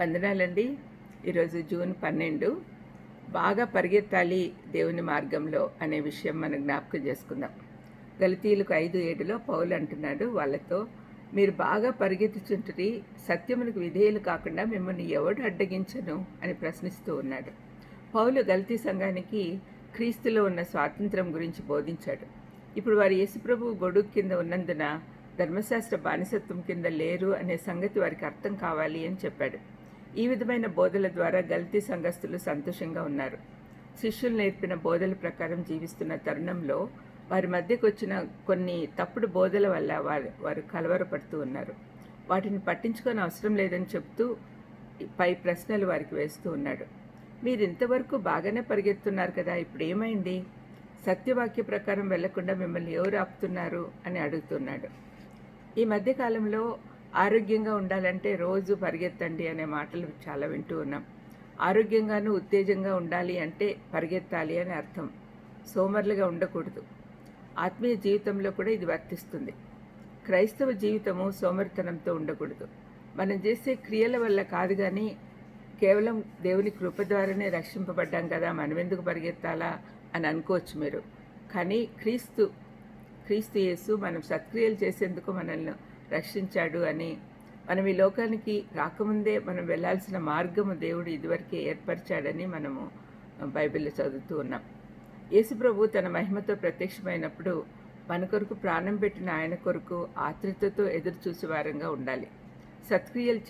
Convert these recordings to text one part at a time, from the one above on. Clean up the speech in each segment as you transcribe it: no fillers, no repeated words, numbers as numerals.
వందనాలండి. ఈరోజు జూన్ 12. బాగా పరిగెత్తాలి దేవుని మార్గంలో అనే విషయం మనం జ్ఞాపకం చేసుకుందాం. గలతీయులకు 5:7లో పౌలు అంటున్నాడు వాళ్ళతో, మీరు బాగా పరిగెత్తుచుంటురి, సత్యమునకు విధేయులు కాకుండా మిమ్మల్ని ఎవడు అడ్డగించను అని ప్రశ్నిస్తూ ఉన్నాడు. పౌలు గలతీ సంఘానికి క్రీస్తులో ఉన్న స్వాతంత్రం గురించి బోధించాడు. ఇప్పుడు వారు యేసుప్రభు గొడుగు కింద ఉన్నందున ధర్మశాస్త్ర బానిసత్వం కింద లేరు అనే సంగతి వారికి అర్థం కావాలి అని చెప్పాడు. ఈ విధమైన బోధల ద్వారా గలతీ సంఘస్థులు సంతోషంగా ఉన్నారు. శిష్యులు నేర్పిన బోధల ప్రకారం జీవిస్తున్న తరుణంలో వారి మధ్యకు వచ్చిన కొన్ని తప్పుడు బోధల వల్ల వారు కలవరపడుతూ ఉన్నారు. వాటిని పట్టించుకొని అవసరం లేదని చెప్తూ పై ప్రశ్నలు వారికి వేస్తూ ఉన్నాడు. మీరు ఇంతవరకు బాగానే పరిగెత్తున్నారు కదా, ఇప్పుడు ఏమైంది? సత్యవాక్య ప్రకారం వెళ్లకుండా మిమ్మల్ని ఎవరు ఆపుతున్నారు అని అడుగుతున్నాడు. ఈ మధ్యకాలంలో ఆరోగ్యంగా ఉండాలంటే రోజు పరిగెత్తండి అనే మాటలు చాలా వింటూ ఉన్నాం. ఆరోగ్యంగాను ఉత్తేజంగా ఉండాలి అంటే పరిగెత్తాలి అని అర్థం. సోమరులుగా ఉండకూడదు. ఆత్మీయ జీవితంలో కూడా ఇది వర్తిస్తుంది. క్రైస్తవ జీవితము సోమరితనంతో ఉండకూడదు. మనం చేసే క్రియల వల్ల కాదు, కానీ కేవలం దేవుని కృప ద్వారానే రక్షింపబడ్డాం కదా, మనం ఎందుకు పరిగెత్తాలా అని అనుకోవచ్చు మీరు. కానీ క్రీస్తు యేసు మనం సత్క్రియలు చేసేందుకు మనల్ని రక్షించాడు అని, మనం ఈ లోకానికి రాకముందే మనం వెళ్ళాల్సిన మార్గము దేవుడు ఇదివరకే ఏర్పరిచాడని మనము బైబిల్లో చదువుతూ ఉన్నాం. యేసుప్రభు తన మహిమతో ప్రత్యక్షమైనప్పుడు మన కొరకు ప్రాణం పెట్టిన ఆయన కొరకు ఆతృతతో ఎదురు చూసే వారంగా ఉండాలి. సత్క్రియలు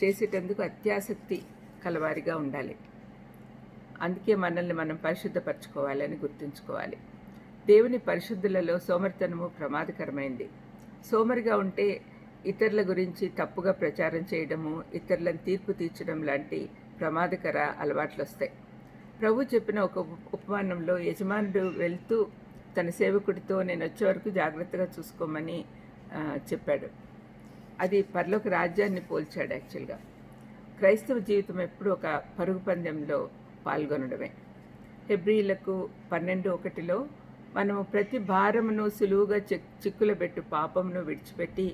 చేసేటందుకు అత్యాసక్తి కలవారిగా ఉండాలి. అందుకే మనల్ని మనం పరిశుద్ధపరచుకోవాలని గుర్తుంచుకోవాలి. దేవుని పరిశుద్ధులలో సోమరితనము ప్రమాదకరమైంది. సోమరిగా ఉంటే ఇతరుల గురించి తప్పుగా ప్రచారం చేయడము, ఇతరులను తీర్పు తీర్చడం లాంటి ప్రమాదకర అలవాట్లు వస్తాయి. ప్రభు చెప్పిన ఒక ఉపమానంలో యజమానుడు వెళ్తూ తన సేవకుడితో నేను వచ్చే వరకు జాగ్రత్తగా చూసుకోమని చెప్పాడు. అది పరలోక రాజ్యాన్ని పోల్చాడు. యాక్చువల్గా క్రైస్తవ జీవితం ఎప్పుడు ఒక పరుగు పందెంలో పాల్గొనడమే. హెబ్రీలకు 12:1లో మనము ప్రతి భారమును సులువుగా చిక్కులబెట్టు పాపమును విడిచిపెట్టి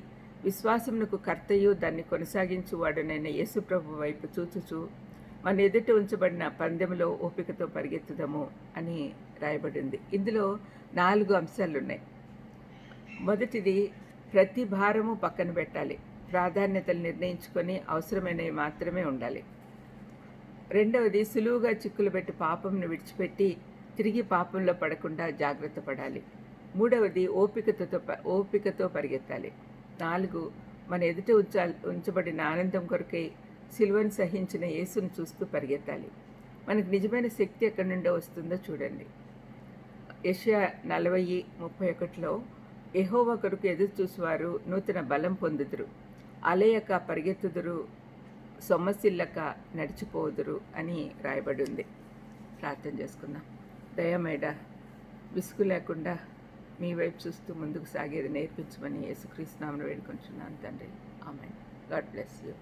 విశ్వాసమునకు కర్తయు దాన్ని కొనసాగించువాడునైన యేసుప్రభు వైపు చూచుచు మన ఎదుట ఉంచబడిన పందెములో ఓపికతో పరిగెత్తుదము అని రాయబడింది. ఇందులో 4 అంశాలున్నాయి. మొదటిది, ప్రతి భారము పక్కన పెట్టాలి. ప్రాధాన్యతలు నిర్ణయించుకొని అవసరమైనవి మాత్రమే ఉండాలి. రెండవది, సులువుగా చిక్కులు పెట్టి పాపంను విడిచిపెట్టి తిరిగి పాపంలో పడకుండా జాగ్రత్త పడాలి. మూడవది, ఓపికతో పరిగెత్తాలి. 4, మన ఎదుట ఉంచబడిన ఆనందం కొరకై సిలువను సహించిన యేసును చూస్తూ పరిగెత్తాలి. మనకు నిజమైన శక్తి ఎక్కడి నుండో వస్తుందో చూడండి. యెషయా 40:31లో యెహోవా కొరకు ఎదురు చూసేవారు నూతన బలం పొందుదురు, అలయక పరిగెత్తుదురు, సొమ్మసిల్లక నడిచిపోదురు అని రాయబడి ఉంది. ప్రార్థన చేసుకుందాం. దయమేడ విసుగు లేకుండా మీ వైపు చూస్తూ ముందుకు సాగేది నేర్పించమని యేసుక్రీస్తు నామమున వేడుకొంచున్నాను తండ్రి. ఆమేన్. God bless you.